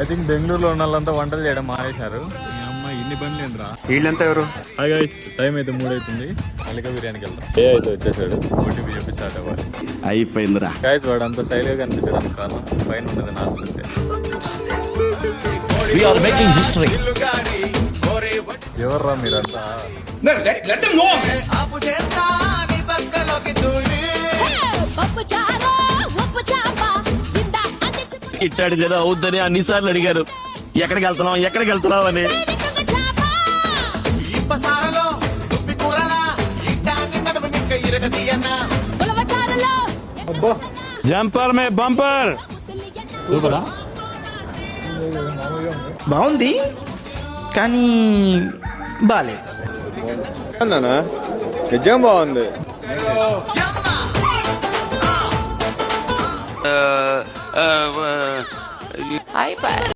I think బెంగళూరులో ఉన్న వాళ్ళంతా వంటలు చేయడం మానేశారు. మీ అమ్మ ఇన్ని బండ్లు ఏంద్రా. వీళ్ళంతా ఎవరు? హాయ్ గైస్, టైం అయితే 3 అవుతుంది. మల్లిక బిర్యానీకి వెళ్తాం. ఏ అయితే వచ్చేసాడు. ఓటీపీ చెప్పి స్టార్ట్ అవ్వాలి. అయిపోయిందిరా గైస్, వాడు అంత స్టైల్ గా కనిపించడానికి కారణం పైన ఉన్నది నా చూస్తే. ఎవర్రా మీరంతా? ఇట్టాడు కదా అవుద్దని అన్నిసార్లు అడిగారు. ఎక్కడికి వెళ్తున్నావు అని. జంపర్ మే బంపర్ బాగుంది కానీ బాలేదు. నిజం బాగుంది.